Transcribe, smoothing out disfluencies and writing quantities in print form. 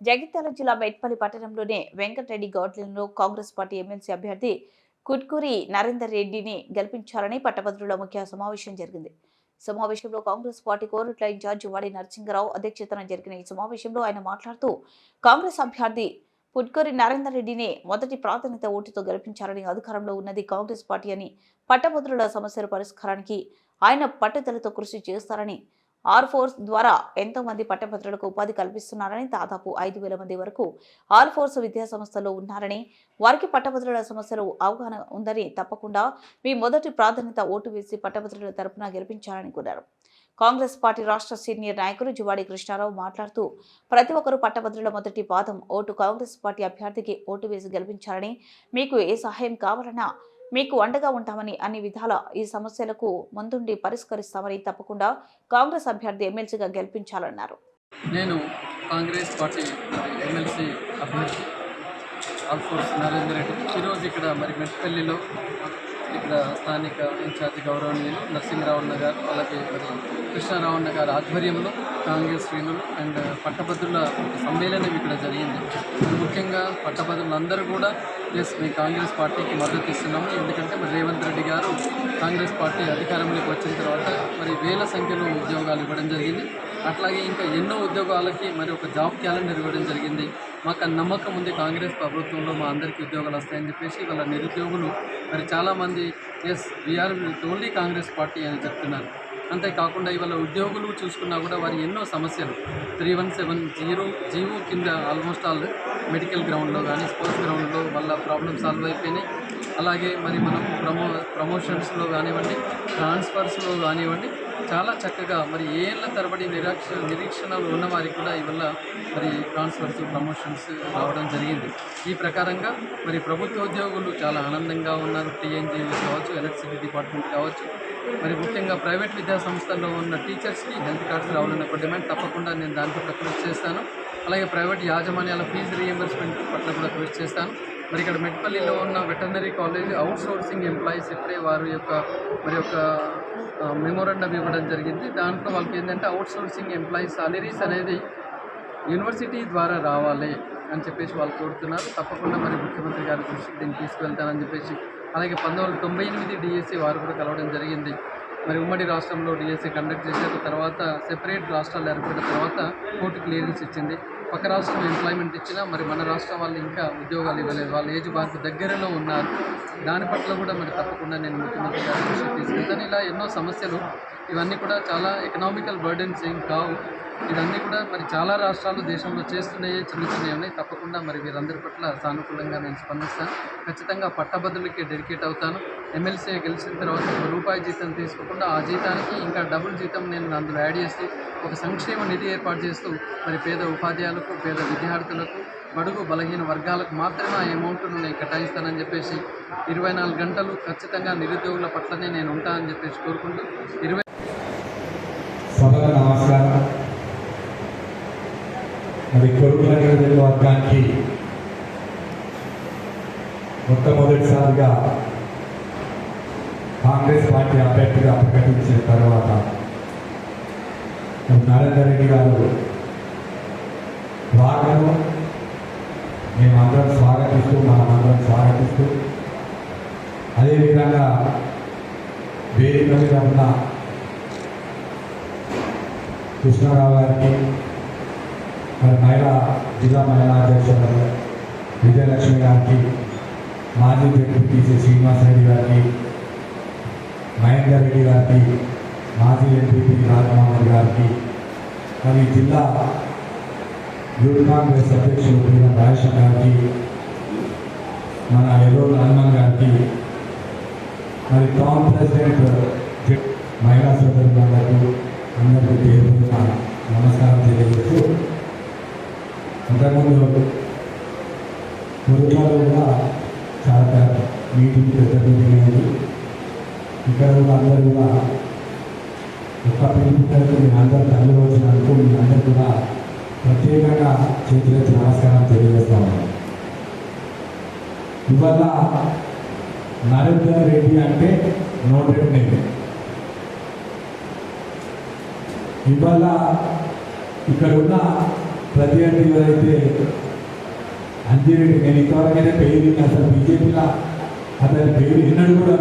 జగిత్యాల జిల్లా మెట్పల్లి పట్టణంలోని Venkatareddy గౌడ్లలో Congress party MLC అభ్యర్థి కుట్కూరి నరేందర్ రెడ్డిని గెలిపించాలని పట్టభద్రుల ముఖ్య సమావేశం జరిగింది. సమావేశంలో కాంగ్రెస్ పార్టీ కోరుట్ల ఇన్ఛార్జ్ వాడి నరసింగరావు అధ్యక్షతన జరిగిన ఈ సమావేశంలో ఆయన మాట్లాడుతూ కాంగ్రెస్ అభ్యర్థి పుట్కూరి నరేందర్ రెడ్డిని మొదటి ప్రాధాన్యత ఓటుతో గెలిపించాలని, అధికారంలో ఉన్నది కాంగ్రెస్ పార్టీ అని, పట్టభద్రుల సమస్యల పరిష్కారానికి ఆయన పట్టుదలతో కృషి చేస్తారని, ఆర్ ఫోర్స్ ద్వారా ఎంతో మంది పట్టభద్రులకు ఉపాధి కల్పిస్తున్నారని, దాదాపు 5,000 మంది వరకు ఆర్ ఫోర్స్ విద్యా సంస్థల్లో ఉన్నారని, వారికి పట్టభద్రుల సమస్యలు అవగాహన ఉందని, తప్పకుండా మీ మొదటి ప్రాధాన్యత ఓటు వేసి పట్టభద్రుల తరపున గెలిపించాలని కోరారు. కాంగ్రెస్ పార్టీ రాష్ట్ర సీనియర్ నాయకులు జువాడి కృష్ణారావు మాట్లాడుతూ ప్రతి ఒక్కరూ పట్టభద్రుల మొదటి పాదం ఓటు కాంగ్రెస్ పార్టీ అభ్యర్థికి ఓటు వేసి గెలిపించాలని, మీకు ఏ సహాయం కావాలన్నా మీకు అండగా ఉంటామని, అన్ని విధాల ఈ సమస్యలకు ముందుండి పరిష్కరిస్తామని, తప్పకుండా కాంగ్రెస్ అభ్యర్థి ఎమ్మెల్సీగా గెలిపించాలన్నారు. నేను కాంగ్రెస్ పార్టీ ఎమ్మెల్సీ అభ్యర్థి ఆల్ఫోర్స్ నరేందర్ రెడ్డి ఈరోజు ఇక్కడ మెట్పల్లిలో ఇక్కడ స్థానిక ఇన్ఛార్జి గౌరవనీయులు నరసింహరావు అన్న గారు, అలాగే కృష్ణారావు అన్న గారి ఆధ్వర్యంలో కాంగ్రెస్ శ్రేణులు అండ్ పట్టభద్రుల సమ్మేళనం ఇక్కడ జరిగింది. ముఖ్యంగా పట్టభద్రులందరూ కూడా మేము కాంగ్రెస్ పార్టీకి మద్దతు ఇస్తున్నాము. ఎందుకంటే రేవంత్ రెడ్డి గారు కాంగ్రెస్ పార్టీ అధికారంలోకి వచ్చిన తర్వాత వేల సంఖ్యలో ఉద్యోగాలు ఇవ్వడం జరిగింది. అట్లాగే ఇంకా ఎన్నో ఉద్యోగాలకి ఒక జాబ్ క్యాలెండర్ ఇవ్వడం జరిగింది. మాకు నమ్మకం ఉంది కాంగ్రెస్ ప్రభుత్వంలో మా అందరికీ ఉద్యోగాలు వస్తాయని చెప్పేసి వాళ్ళ నిరుద్యోగులు చాలామంది వీఆర్ ఓన్లీ కాంగ్రెస్ పార్టీ అని చెప్తున్నారు. అంతేకాకుండా ఇవాళ ఉద్యోగులు చూసుకున్నా కూడా వారి ఎన్నో సమస్యలు 3170 జీవో కింద ఆల్మోస్ట్ ఆల్ మెడికల్ గ్రౌండ్లో కానీ స్పోర్ట్స్ గ్రౌండ్లో వాళ్ళ ప్రాబ్లమ్ సాల్వ్ అయిపోయినాయి. అలాగే మనం ప్రమోషన్స్లో కానివ్వండి, ట్రాన్స్ఫర్స్లో కానివ్వండి చాలా చక్కగా ఏళ్ల తరబడి నిరీక్షణలు ఉన్న వారికి కూడా ఇవల్ల ట్రాన్స్ఫర్స్ ప్రమోషన్స్ రావడం జరిగింది. ఈ ప్రకారంగా ప్రభుత్వ ఉద్యోగులు చాలా ఆనందంగా ఉన్నారు. టీఎన్జీఓస్ కావచ్చు, ఎలక్ట్రిసిటీ డిపార్ట్మెంట్ కావచ్చు, ముఖ్యంగా ప్రైవేట్ విద్యా సంస్థల్లో ఉన్న టీచర్స్కి హెల్త్ కార్డ్స్ రావాలన్న ఒక డిమాండ్ తప్పకుండా నేను దాంట్లో కృషి చేస్తాను. అలాగే ప్రైవేట్ యాజమాన్యాల ఫీజు రీఎంబర్స్మెంట్ పట్ల కూడా కృషి చేస్తాను. ఇక్కడ మెట్పల్లిలో ఉన్న veterinary college out sourcing employees ఇప్పుడే వారి యొక్క మెమోరాండం ఇవ్వడం జరిగింది. దాంట్లో వాళ్ళకి ఏంటంటే అవుట్ సోర్సింగ్ ఎంప్లాయీస్ సాలరీస్ అనేది యూనివర్సిటీ ద్వారా రావాలి అని చెప్పేసి వాళ్ళు కోరుతున్నారు. తప్పకుండా ముఖ్యమంత్రి గారి దృష్టికి దీన్ని తీసుకువెళ్తానని చెప్పేసి, అలాగే 1998 డిఎస్సి వారు కూడా కలవడం జరిగింది. ఉమ్మడి రాష్ట్రంలో డిఎస్సి కండక్ట్ చేశారు. తర్వాత సెపరేట్ రాష్ట్రాలు ఏర్పడిన తర్వాత కోర్టు క్లియరెన్స్ ఇచ్చింది. పక్క రాష్ట్రం ఎంప్లాయ్మెంట్ ఇచ్చినా మన రాష్ట్రం వాళ్ళు ఇంకా ఉద్యోగాలు ఇవ్వలేదు. వాళ్ళ ఏజ్ బార్కు దగ్గరలో ఉన్నారు. దాని పట్ల కూడా తప్పకుండా నేను ముఖ్యమంత్రి గారి దృష్టికి తీసుకెళ్తాను. ఇలా ఎన్నో సమస్యలు ఇవన్నీ కూడా చాలా ఎకనామికల్ బర్డెన్స్ ఏం కావు. ఇవన్నీ కూడా చాలా రాష్ట్రాలు దేశంలో చేస్తున్నాయి, చిన్నవి ఉన్నాయి. తప్పకుండా వీరందరి పట్ల సానుకూలంగా నేను స్పందిస్తాను. ఖచ్చితంగా పట్టభద్రులకి డెడికేట్ అవుతాను. ఎమ్మెల్సీ గెలిచిన తర్వాత ₹1 జీతం తీసుకోకుండా ఆ జీతానికి ఇంకా డబుల్ జీతం నేను అందులో యాడ్ చేసి ఒక సంక్షేమ నిధి ఏర్పాటు చేస్తూ పేద ఉపాధ్యాయులకు, పేద విద్యార్థులకు, బడుగు బలహీన వర్గాలకు మాత్రమే ఆ అమౌంట్ను నేను కేటాయిస్తానని చెప్పేసి 24 గంటలు ఖచ్చితంగా నిరుద్యోగుల పట్లనే నేను ఉంటానని చెప్పేసి కోరుకుంటూ నమస్కారం. కొడుకుల నియోజకవర్గానికి మొట్టమొదటిసారిగా కాంగ్రెస్ పార్టీ అభ్యర్థిగా ప్రకటించిన తర్వాత నరేందర్ రెడ్డి గారు వారిను మేమందరం స్వాగతిస్తూ అదేవిధంగా వేదిక మీద ఉన్న కృష్ణారావు గారికి, జిల్లా మహిళా అధ్యక్షులు విజయలక్ష్మి గారికి, మాజీ ఎంపీపీ శ్రీనివాసరెడ్డి గారికి, మహేందర్ రెడ్డి గారికి, మాజీ ఎంపీపీ రాజమోహన్ గారికి, జిల్లా యూత్ కాంగ్రెస్ అధ్యక్షులు పీఎం రాజేశ్వర్ గారికి, మన ఎర్రోలు హనుమాన్ గారికి, టౌన్ ప్రెసిడెంట్ మహిళా సోదరులకు అందరికీ పేరు నమస్కారం తెలియజేస్తూ, అంతకుముందు పొరుగులో కూడా చాలా మీటింగ్ పెద్ద మీటింగ్ అయింది. ఇక్కడ కూడా అందరూ కూడా ఒక్క పిలుపుతో నేను అందరూ తల్లి వచ్చినందుకు మీ అందరూ కూడా ప్రత్యేకంగా చేతులెత్తి నమస్కారం తెలియజేస్తాను. ఇవాళ నరేందర్ రెడ్డి అంటే నోటెడ్ నేమ్. ఇవాళ ఇక్కడ ఉన్న ప్రత్యర్థి ఎవరైతే అంజిరెడ్డి, నేను ఇంతవరకైతే పేరు అసలు బీజేపీలో అతని పేరు విన్నాడు కూడా